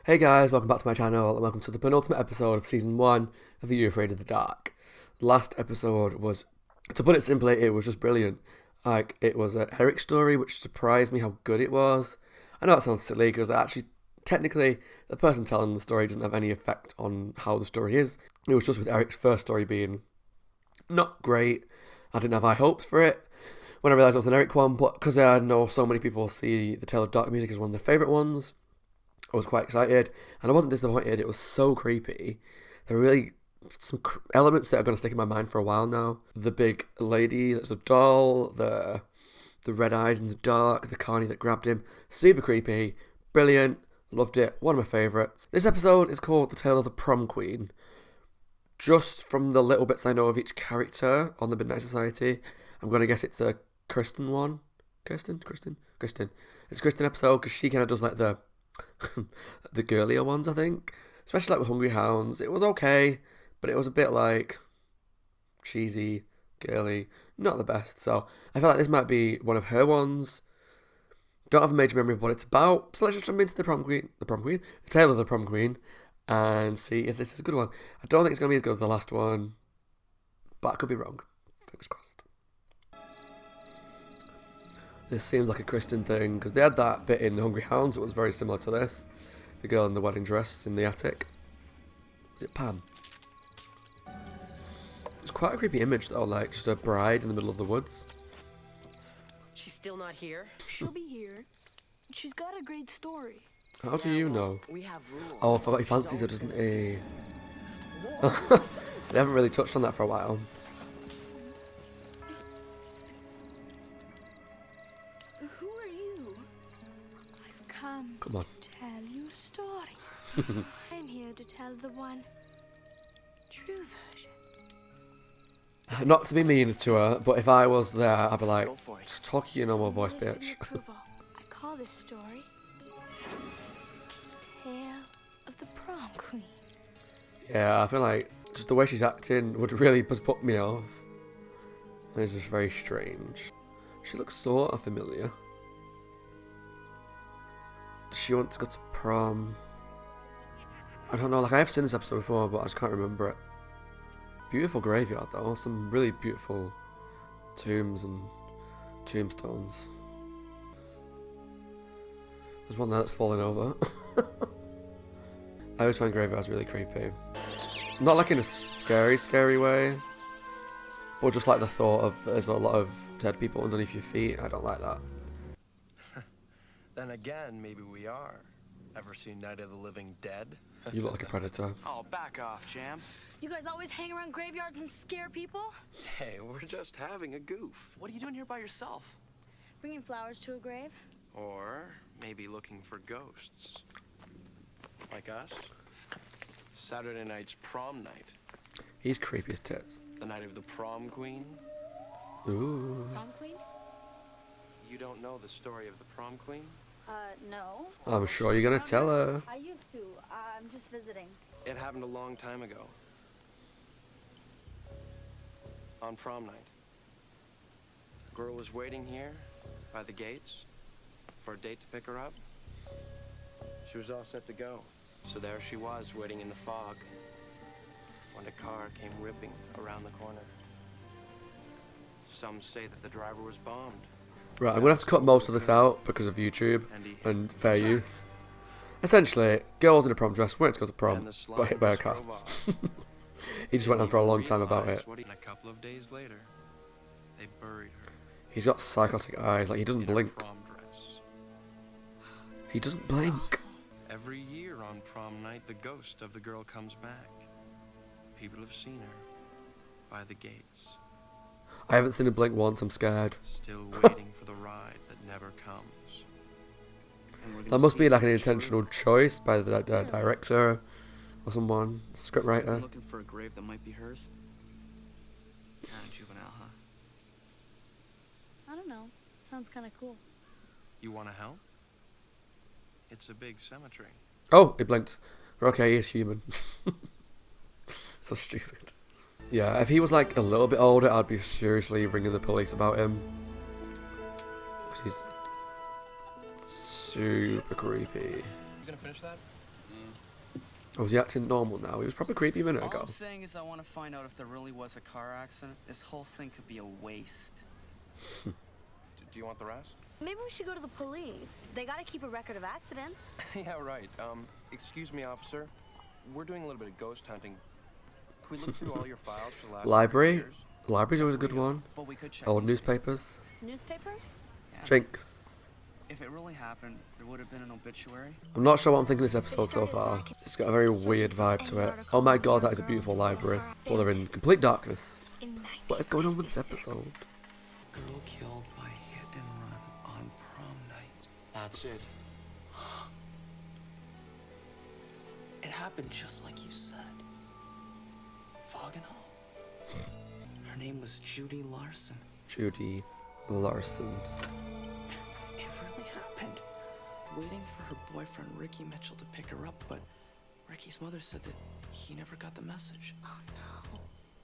Hey guys, welcome back to my channel and welcome to the penultimate episode of season 1 of Are You Afraid of the Dark? Last episode was, to put it simply, it was just brilliant. Like, it was an Eric story which surprised me how good it was. I know it sounds silly because actually, technically, the person telling the story doesn't have any effect on how the story is. It was just with Eric's first story being not great. I didn't have high hopes for it when I realised it was an Eric one, but because I know so many people see The Tale of Dark Music as one of their favourite ones, I was quite excited, and I wasn't disappointed. It was so creepy. There were really some elements that are going to stick in my mind for a while now. The big lady that's a doll, the red eyes in the dark, the carny that grabbed him. Super creepy, brilliant, loved it, one of my favourites. This episode is called The Tale of the Prom Queen. Just from the little bits I know of each character on the Midnight Society, I'm going to guess it's a Kristen one. Kristen? It's a Kristen episode because she kind of does like the girlier ones, I think. Especially like with Hungry Hounds. It was okay, but it was a bit like cheesy, girly, not the best. So I feel like this might be one of her ones. Don't have a major memory of what it's about. So let's just jump into the Tale of the Prom Queen, and see if this is a good one. I don't think it's going to be as good as the last one, but I could be wrong. Fingers crossed. This seems like a Kristen thing, because they had that bit in Hungry Hounds that was very similar to this. The girl in the wedding dress in the attic. Is it Pam? It's quite a creepy image though, like just a bride in the middle of the woods. She's still not here? She'll be here. She's got a great story. How do you know? We have rules. Oh, I forgot he fancies her, doesn't he? They haven't really touched on that for a while. Who are you? I've come Come on. to tell you a story. I'm here to tell the one true version. Not to be mean to her, but if I was there, I'd be like, Go for it. just talk your normal voice, With bitch. approval, I call this story Tale of the Prom Queen. Yeah, I feel like just the way she's acting would really just put me off. And it's just very strange. She looks sort of familiar. Does she want to go to prom? I don't know, like I have seen this episode before, but I just can't remember it. Beautiful graveyard though, some really beautiful tombs and tombstones. There's one there that's falling over. I always find graveyards really creepy. Not like in a scary way, but just like the thought of there's a lot of dead people underneath your feet. I don't like that. Then again, maybe we are. Ever seen Night of the Living Dead? You look like a predator. Oh, back off, champ. You guys always hang around graveyards and scare people? Hey, we're just having a goof. What are you doing here by yourself? Bringing flowers to a grave? Or maybe looking for ghosts. Like us? Saturday night's prom night. He's creepy as tits. The night of the prom queen. Ooh. Prom queen? You don't know the story of the prom queen? No. I'm sure you're gonna tell her. I used to. I'm just visiting. It happened a long time ago. On prom night. A girl was waiting here by the gates for a date to pick her up. She was all set to go. So there she was, waiting in the fog, when a car came ripping around the corner. Some say that the driver was bombed. Right, I'm gonna have to cut most of this out because of YouTube and fair use. Essentially, girls in a prom dress went to go to prom, got hit by a car. He just went on for a long time about it. And a couple of days later, they buried her. He's got psychotic eyes, like he doesn't in her blink. prom dress. He doesn't blink. Every year on prom night, the ghost of the girl comes back. People have seen her by the gates, I haven't seen him blink once, I'm scared. still waiting for the ride that never comes. And we're gonna That must see be if like an it's true. intentional choice by the director or someone, You're scriptwriter. looking for a grave that might be hers? Kind of juvenile, huh? I don't know. Sounds kind of cool. You want to help? It's a big cemetery. Oh, it blinked. Okay, he's human. So stupid. Yeah, if he was like a little bit older, I'd be seriously ringing the police about him. 'Cause he's super creepy. You gonna finish that? Oh, was he acting normal now? He was probably creepy a minute All ago. I'm saying is I want to find out if there really was a car accident. This whole thing could be a waste. Do you want the rest? Maybe we should go to the police. They gotta keep a record of accidents. Yeah, right. Excuse me, officer. We're doing a little bit of ghost hunting. Can we look through all your files for the last Library? 100 years? Library's always a good one. But we could check Old newspapers. Newspapers? Yeah. Jinx. If it really happened, there would have been an obituary. I'm not sure what I'm thinking of this episode so far. It's got a very weird vibe to it. Oh my god, that is a beautiful library. Well, they're in complete darkness. What is going on with this episode? Girl killed by hit and run on prom night. That's it. It happened just like you said. Fog and all. Her name was Judy Larson. Judy Larson. It really happened. Waiting for her boyfriend Ricky Mitchell to pick her up, but Ricky's mother said that he never got the message. Oh no.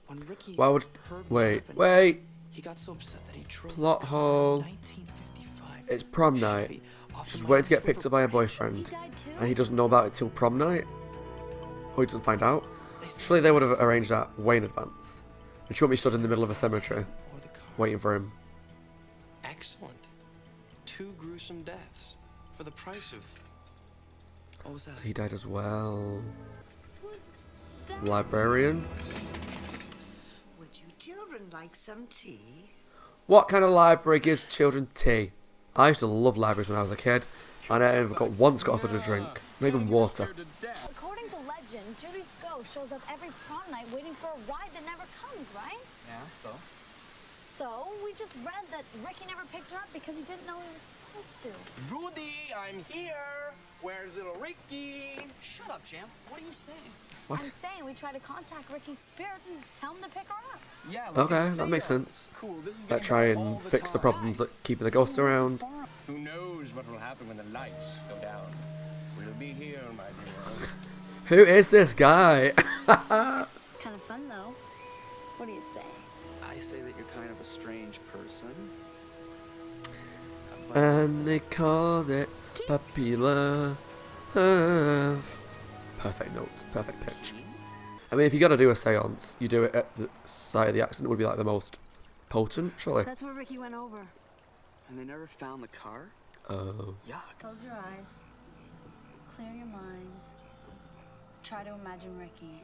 When Ricky Why would... heard what Wait, happened, wait. he got so upset that he drove Plot his car hole. 1955 It's prom night. Chevy off She's the waiting to get Miles picked River up by a Bridge. boyfriend. Died too? And he doesn't know about it till prom night? Or he doesn't find out? They said Surely they would have it's arranged that way in advance. And she won't be stood in the middle of a cemetery, or the car. waiting for him. Excellent. 2 gruesome deaths for the price of... What was that? So he died as well. Who's that? Librarian? Would you children like some tea? What kind of library gives children tea? I used to love libraries when I was a kid, and I never once got offered a drink, not even water. According to legend, Judy's ghost shows up every prom night waiting for a ride that never comes, right? Yeah, so? So, we just read that Ricky never picked her up because he didn't know he was supposed to. Rudy, I'm here. Where's little Ricky? Shut up, Jam. What are you saying? What? I'm saying we try to contact Ricky's spirit and tell him to pick her up. Yeah, Okay, that makes sense. Cool, this is Let's try and fix the problems that keeping the ghosts around. Who knows what will happen when the lights go down? We'll be here, my dear. Who is this guy? Kind of fun, though. What do you say? I say that you're kind of a strange person. And they called it popular love. Perfect note, perfect pitch. I mean, if you gotta do a seance, you do it at the site of the accident would be like the most potent, surely. That's where Ricky went over. And they never found the car? Oh. Yuck. Close your eyes. Clear your minds. Try to imagine Ricky.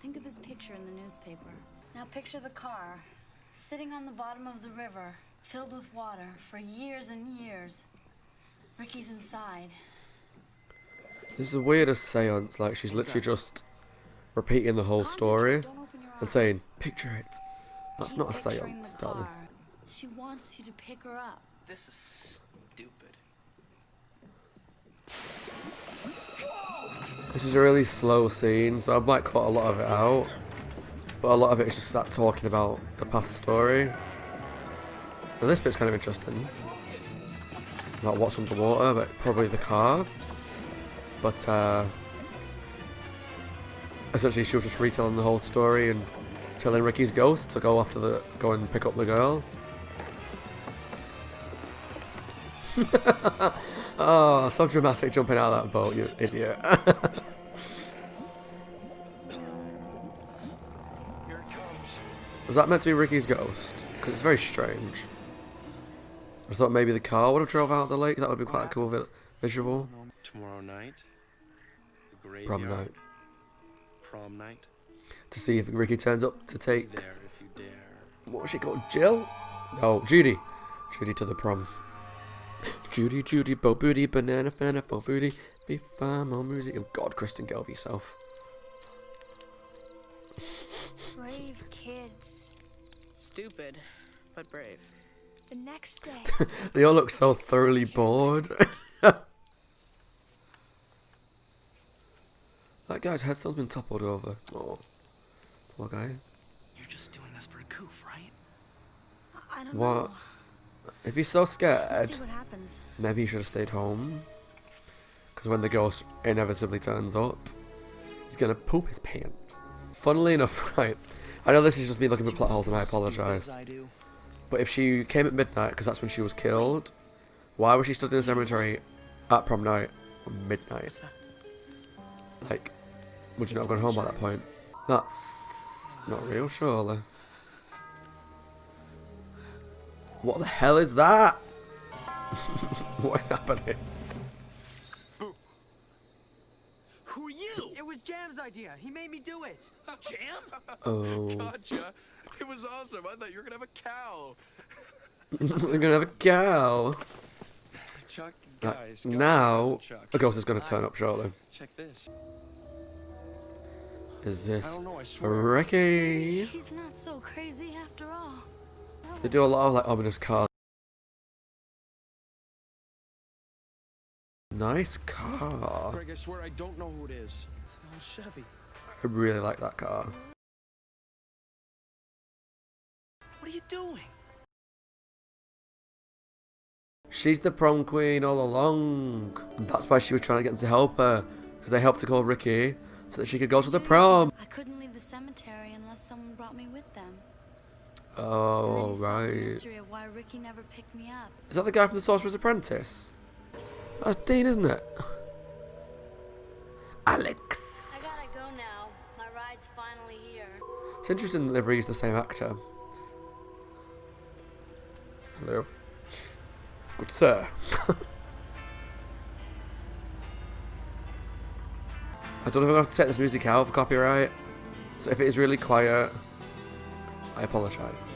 Think of his picture in the newspaper. Now picture the car, sitting on the bottom of the river, filled with water for years and years. Ricky's inside. This is the weirdest seance, like she's literally just repeating the whole story Don't open your and eyes. saying, picture it. That's Keep not a picturing seance, the darling. car. She wants you to pick her up. This is stupid. This is a really slow scene, so I might cut a lot of it out. But a lot of it is just that talking about the past story. Now this bit's kind of interesting. About what's underwater, but probably the car. But essentially she was just retelling the whole story and telling Ricky's ghost to go and pick up the girl. Oh, so dramatic jumping out of that boat, you idiot. Here it comes. Was that meant to be Ricky's ghost? Because it's very strange. I thought maybe the car would have drove out of the lake. That would be quite a cool visual. Tomorrow night, the graveyard. Prom night. Prom night. To see if Ricky turns up to take... There if you dare. What was she called? Jill? No, Judy. Judy to the prom. Judy, Judy, bo booty, banana, fana, fo foodie, be fine, more music. Oh God, Kristen, get over yourself. Brave kids. Stupid, but brave. The next day. They all look so thoroughly bored. That guy's headstone's been toppled over. Oh, poor guy. You're just doing this for a goof, right? I don't What? know. If he's so scared, Let's see what happens. maybe he should have stayed home. Because when the ghost inevitably turns up, he's gonna poop his pants. Funnily enough, right, I know this is just me looking for plot holes and I apologise. But if she came at midnight, because that's when she was killed, why was she stood in the cemetery at prom night on midnight. Like, would you not have gone home by that point? That's not real, surely. What the hell is that? What is happening? Who are you? It was Jam's idea. He made me do it. Jam? Oh. Gotcha. It was awesome. I thought you were gonna have a cow. We're gonna have a cow. Chuck, guys. Now, Chuck. a ghost is gonna turn up shortly. Check this. Is I this don't know, I swear. Ricky? He's not so crazy after all. They do a lot of like ominous cars. Nice car. Greg, I swear I don't know who it is. It's an old Chevy. I really like that car. What are you doing? She's the prom queen all along. And that's why she was trying to get them to help her. Because they helped to call Ricky so that she could go to the prom. I couldn't leave the cemetery unless someone brought me with them. Oh, and then you solve the right. mystery of why Ricky never picked me up. Is that the guy from The Sorcerer's Apprentice? That's Dean, isn't it? Alex. I gotta go now. My ride's finally here. It's interesting that they've reused the same actor. Hello. Good sir. I don't know if I'm going to have to take this music out for copyright. So if it is really quiet, I apologise.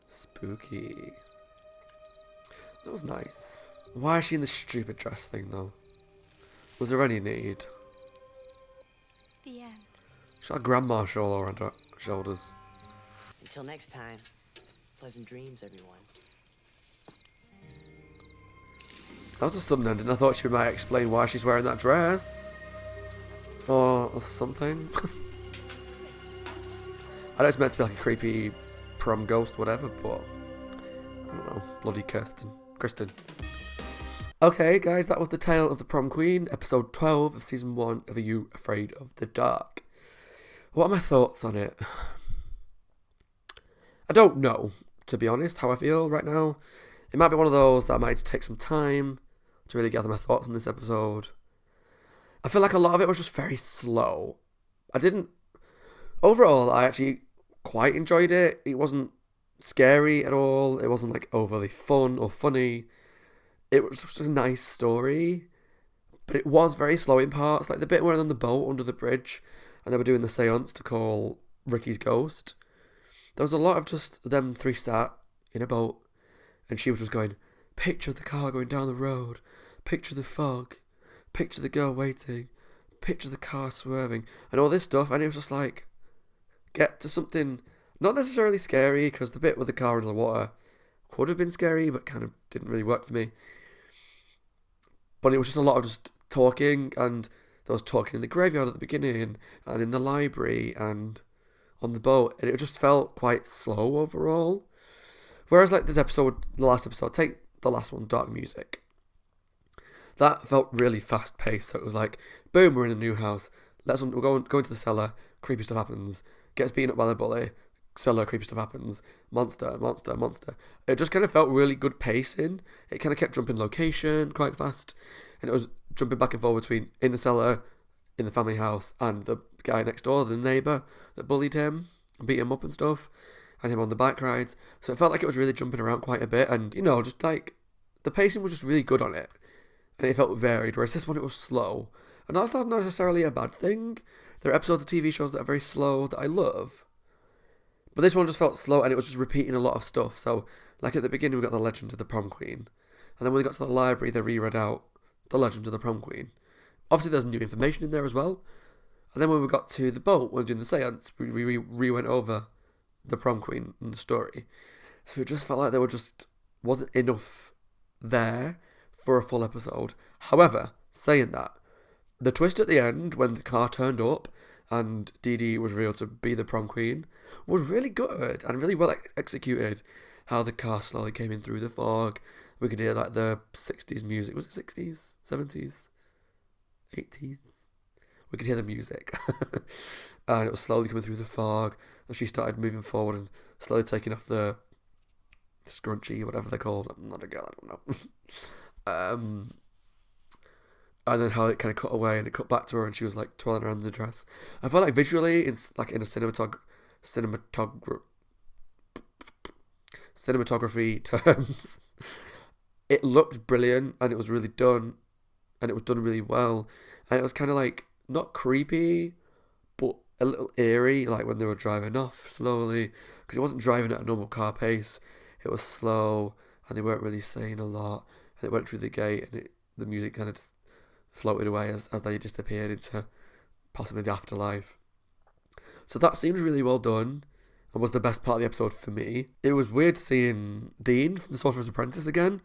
Spooky. That was nice. Why is she in this stupid dress thing though? Was there any need? The end. She's got a grandma shawl around her shoulders. Until next time, pleasant dreams, everyone. That was a sudden ending. I thought she might explain why she's wearing that dress. Or something. I know it's meant to be like a creepy prom ghost, whatever, but I don't know. Bloody Kristen. Okay, guys, that was the tale of the prom queen, episode 12 of season 1 of Are You Afraid of the Dark? What are my thoughts on it? I don't know, to be honest, how I feel right now. It might be one of those that I might take some time to really gather my thoughts on this episode. I feel like a lot of it was just very slow. Overall, I actually quite enjoyed it. It wasn't scary at all. It wasn't like overly fun or funny. It was just a nice story. But it was very slow in parts. Like the bit where they're on the boat under the bridge and they were doing the seance to call Ricky's ghost. There was a lot of just them three sat in a boat and she was just going, picture the car going down the road, picture the fog, picture the girl waiting, picture the car swerving, and all this stuff. And it was just like, get to something not necessarily scary, because the bit with the car under the water could have been scary, but kind of didn't really work for me. But it was just a lot of just talking, and there was talking in the graveyard at the beginning, and in the library, and on the boat, and it just felt quite slow overall. Whereas like the last episode, take the last one, Dark Music. That felt really fast paced. So it was like, boom, we're in a new house. We're going into the cellar. Creepy stuff happens. Gets beaten up by the bully. Cellar, creepy stuff happens. Monster. It just kind of felt really good pacing. It kind of kept jumping location quite fast, and it was jumping back and forth between in the cellar, in the family house, and the guy next door, the neighbour that bullied him, beat him up and stuff, and him on the bike rides. So it felt like it was really jumping around quite a bit, and just like the pacing was just really good on it. And it felt varied, whereas this one, it was slow. And that's not necessarily a bad thing. There are episodes of TV shows that are very slow that I love. But this one just felt slow, and it was just repeating a lot of stuff. So, like at the beginning, we got the legend of the prom queen. And then when we got to the library, they reread out the legend of the prom queen. Obviously, there's new information in there as well. And then when we got to the boat, when we were doing the seance, we re-went over the prom queen and the story. So it just felt like there wasn't enough there for a full episode. However, saying that, the twist at the end when the car turned up and Dee Dee was revealed to be the prom queen was really good and really well executed. How the car slowly came in through the fog. We could hear like the 60s music. Was it 60s? 70s? 80s? We could hear the music. And it was slowly coming through the fog. And she started moving forward and slowly taking off the scrunchie, whatever they're called. I'm not a girl, I don't know. And then how it kind of cut away and it cut back to her and she was like twirling around in the dress. I felt like visually, it's like in a cinematography terms, it looked brilliant and it was really done, and it was done really well, and it was kind of like not creepy but a little eerie, like when they were driving off slowly, because it wasn't driving at a normal car pace, it was slow and they weren't really saying a lot, and it went through the gate and the music kind of floated away as they disappeared into possibly the afterlife. So that seemed really well done and was the best part of the episode for me. It was weird seeing Dean from The Sorcerer's Apprentice again.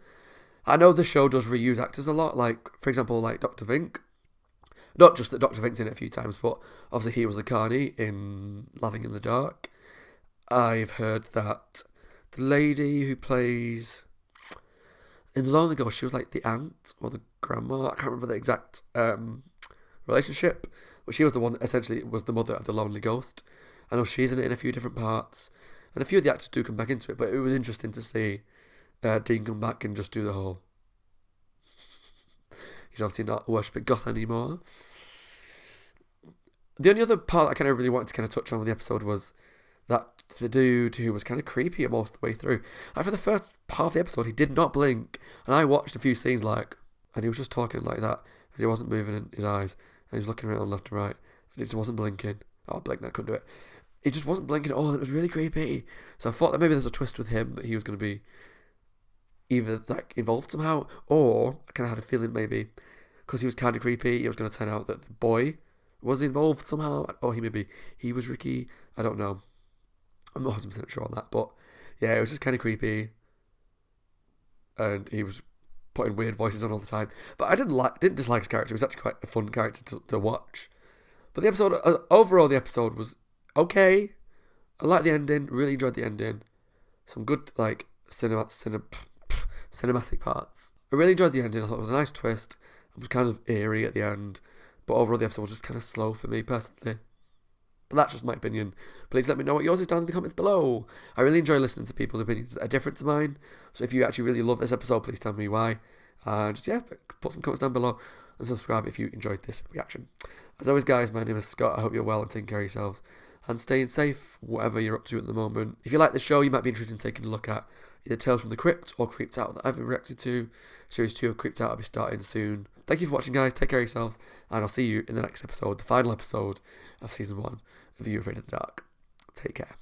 I know the show does reuse actors a lot, like, for example, like Dr. Vink. Not just that Dr. Vink's in it a few times, but obviously he was the Carney in Laughing in the Dark. I've heard that the lady who plays in The Lonely Ghost, she was like the aunt or the grandma. I can't remember the exact relationship, but she was the one that essentially was the mother of the Lonely Ghost. I know she's in it in a few different parts, and a few of the actors do come back into it, but it was interesting to see Dean come back and just do the whole... He's obviously not worshipping goth anymore. The only other part I kind of really wanted to kind of touch on with the episode was that the dude who was kind of creepy most of the way through. And for the first part of the episode, he did not blink. And I watched a few scenes and he was just talking like that. And he wasn't moving in his eyes. And he was looking around left and right. And he just wasn't blinking. Oh, blinking, I couldn't do it. He just wasn't blinking at all. And it was really creepy. So I thought that maybe there's a twist with him, that he was going to be either like involved somehow, or I kind of had a feeling maybe because he was kind of creepy, it was going to turn out that the boy was involved somehow, or he was Ricky. I don't know. I'm not 100% sure on that, but yeah, it was just kind of creepy, and he was putting weird voices on all the time. But I didn't dislike his character. It was actually quite a fun character to watch. But the episode overall, the episode was okay. I liked the ending. Really enjoyed the ending. Some good like cinematic parts. I really enjoyed the ending. I thought it was a nice twist. It was kind of eerie at the end, but overall the episode was just kind of slow for me personally. But that's just my opinion. Please let me know what yours is down in the comments below. I really enjoy listening to people's opinions that are different to mine. So if you actually really love this episode, please tell me why. Just put some comments down below and subscribe if you enjoyed this reaction. As always, guys, my name is Scott. I hope you're well and taking care of yourselves and staying safe, whatever you're up to at the moment. If you like the show, you might be interested in taking a look at either Tales from the Crypt or Creeped Out that I've reacted to. Series 2 of Creeped Out will be starting soon. Thank you for watching, guys. Take care of yourselves, and I'll see you in the next episode, the final episode of Season 1 of You Afraid of the Dark. Take care.